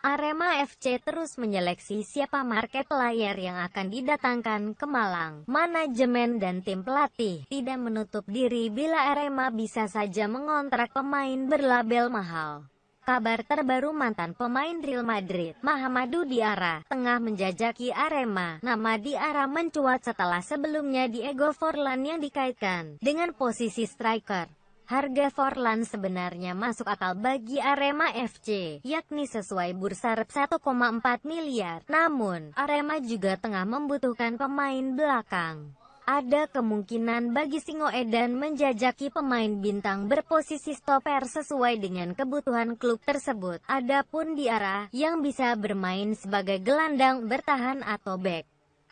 Arema FC terus menyeleksi siapa market player yang akan didatangkan ke Malang. Manajemen dan tim pelatih tidak menutup diri bila Arema bisa saja mengontrak pemain berlabel mahal. Kabar terbaru mantan pemain Real Madrid, Mahamadou Diarra, tengah menjajaki Arema. Nama Diarra mencuat setelah sebelumnya Diego Forlan yang dikaitkan dengan posisi striker. Harga Forlan sebenarnya masuk akal bagi Arema FC, yakni sesuai bursa rep 1,4 miliar. Namun, Arema juga tengah membutuhkan pemain belakang. Ada kemungkinan bagi Singoedan menjajaki pemain bintang berposisi stopper sesuai dengan kebutuhan klub tersebut. Adapun Diarra yang bisa bermain sebagai gelandang bertahan atau bek.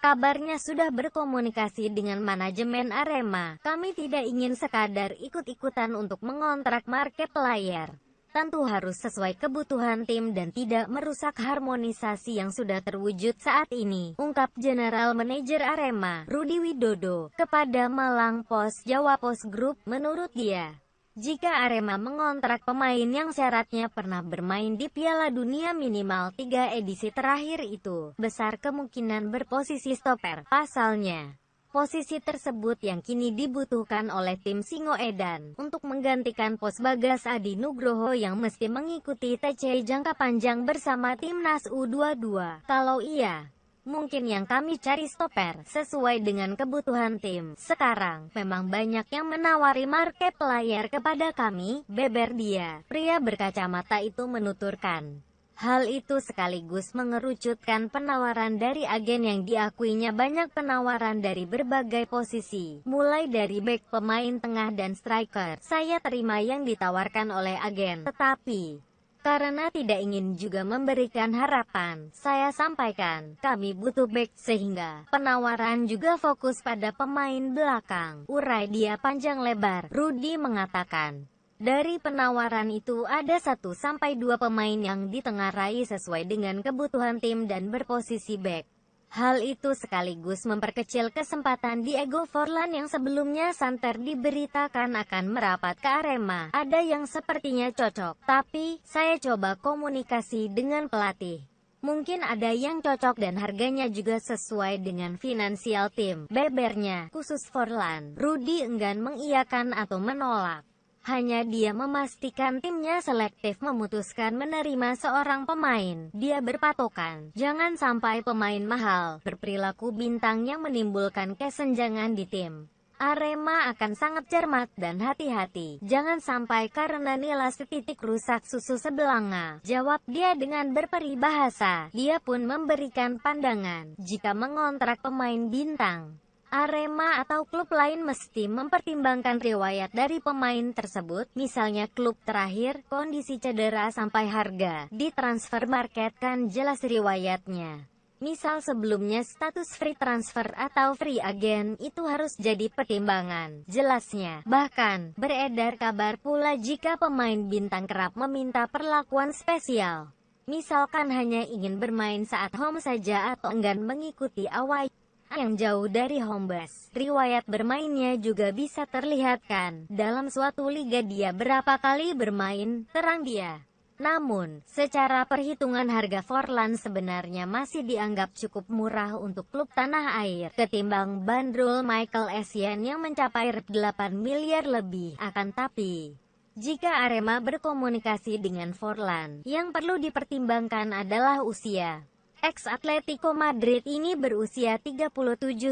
Kabarnya sudah berkomunikasi dengan manajemen Arema. Kami tidak ingin sekadar ikut-ikutan untuk mengontrak market player. Tentu harus sesuai kebutuhan tim dan tidak merusak harmonisasi yang sudah terwujud saat ini, ungkap General Manager Arema, Rudi Widodo, kepada Malang Post Jawa Post Group. Menurut dia, jika Arema mengontrak pemain yang syaratnya pernah bermain di Piala Dunia minimal 3 edisi terakhir itu, besar kemungkinan berposisi stopper. Pasalnya, posisi tersebut yang kini dibutuhkan oleh tim Singoedan untuk menggantikan pos Bagas Adi Nugroho yang mesti mengikuti TC jangka panjang bersama timnas U22. Kalau iya, mungkin yang kami cari stopper, sesuai dengan kebutuhan tim. Sekarang, memang banyak yang menawari market player kepada kami, beber dia. Pria berkacamata itu menuturkan. Hal itu sekaligus mengerucutkan penawaran dari agen yang diakuinya banyak penawaran dari berbagai posisi, mulai dari bek, pemain tengah dan striker. Saya terima yang ditawarkan oleh agen, tetapi karena tidak ingin juga memberikan harapan, saya sampaikan, kami butuh bek, sehingga penawaran juga fokus pada pemain belakang, urai dia panjang lebar. Rudi mengatakan, dari penawaran itu ada 1-2 pemain yang ditengarai sesuai dengan kebutuhan tim dan berposisi bek. Hal itu sekaligus memperkecil kesempatan Diego Forlan yang sebelumnya santer diberitakan akan merapat ke Arema. Ada yang sepertinya cocok, tapi saya coba komunikasi dengan pelatih. Mungkin ada yang cocok dan harganya juga sesuai dengan finansial tim, bebernya. Khusus Forlan, Rudi enggan mengiyakan atau menolak. Hanya dia memastikan timnya selektif memutuskan menerima seorang pemain. Dia berpatokan, jangan sampai pemain mahal berperilaku bintang yang menimbulkan kesenjangan di tim. Arema akan sangat cermat dan hati-hati. Jangan sampai karena nilai setitik rusak susu sebelanga, jawab dia dengan berperibahasa. Dia pun memberikan pandangan, jika mengontrak pemain bintang, Arema atau klub lain mesti mempertimbangkan riwayat dari pemain tersebut, misalnya klub terakhir, kondisi cedera sampai harga. Di transfer market kan jelas riwayatnya. Misal sebelumnya status free transfer atau free agent, itu harus jadi pertimbangan, jelasnya. Bahkan, beredar kabar pula jika pemain bintang kerap meminta perlakuan spesial. Misalkan hanya ingin bermain saat home saja atau enggan mengikuti away yang jauh dari home base. Riwayat bermainnya juga bisa terlihatkan. Dalam suatu liga dia berapa kali bermain, terang dia. Namun, secara perhitungan harga Forlan sebenarnya masih dianggap cukup murah untuk klub tanah air, ketimbang bandrol Michael Essien yang mencapai 8 miliar lebih. Akan tapi, jika Arema berkomunikasi dengan Forlan, yang perlu dipertimbangkan adalah usia. Ex-Atletico Madrid ini berusia 37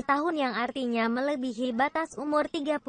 tahun yang artinya melebihi batas umur 35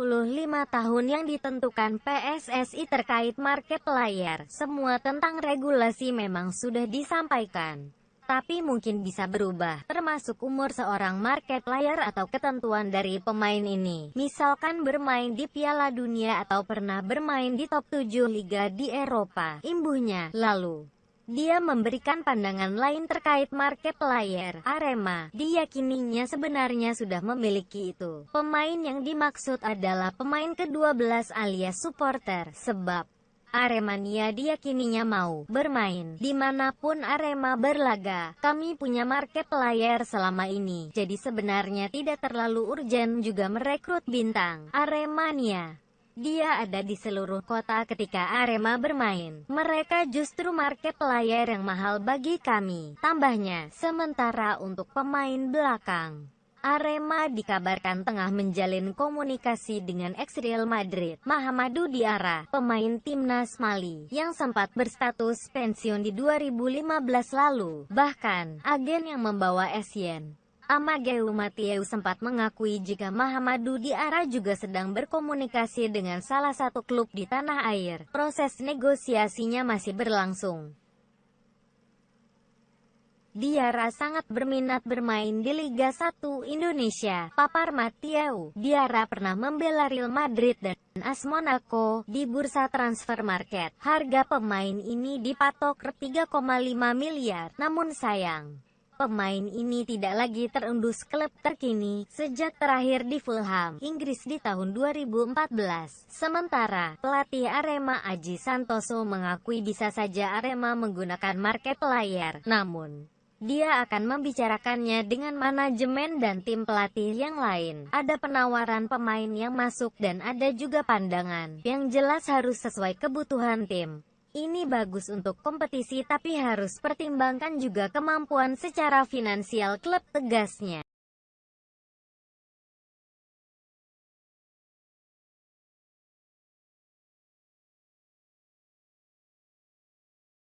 tahun yang ditentukan PSSI terkait market player. Semua tentang regulasi memang sudah disampaikan, tapi mungkin bisa berubah, termasuk umur seorang market player atau ketentuan dari pemain ini. Misalkan bermain di Piala Dunia atau pernah bermain di top 7 liga di Eropa. Imbuhnya, lalu dia memberikan pandangan lain terkait market player. Arema diyakininya sebenarnya sudah memiliki itu. Pemain yang dimaksud adalah pemain ke-12 alias supporter, sebab Aremania diyakininya mau bermain dimanapun Arema berlaga. Kami punya market player selama ini, jadi sebenarnya tidak terlalu urgen juga merekrut bintang. Aremania Dia ada di seluruh kota ketika Arema bermain. Mereka justru market player yang mahal bagi kami, tambahnya. Sementara untuk pemain belakang, Arema dikabarkan tengah menjalin komunikasi dengan ex-Real Madrid, Mahamadou Diarra, pemain timnas Mali, yang sempat berstatus pensiun di 2015 lalu. Bahkan, agen yang membawa Essien, Amadeu Mathieu, sempat mengakui jika Mahamadou Diarra juga sedang berkomunikasi dengan salah satu klub di tanah air. Proses negosiasinya masih berlangsung. Diarra sangat berminat bermain di Liga 1 Indonesia, papar Mathieu. Diarra pernah membela Real Madrid dan AS Monaco di bursa transfer market. Harga pemain ini dipatok 3,5 miliar, namun sayang, pemain ini tidak lagi terendus klub terkini sejak terakhir di Fulham, Inggris di tahun 2014. Sementara, pelatih Arema Aji Santoso mengakui bisa saja Arema menggunakan market player, namun dia akan membicarakannya dengan manajemen dan tim pelatih yang lain. Ada penawaran pemain yang masuk dan ada juga pandangan yang jelas harus sesuai kebutuhan tim. Ini bagus untuk kompetisi tapi harus pertimbangkan juga kemampuan secara finansial klub, tegasnya.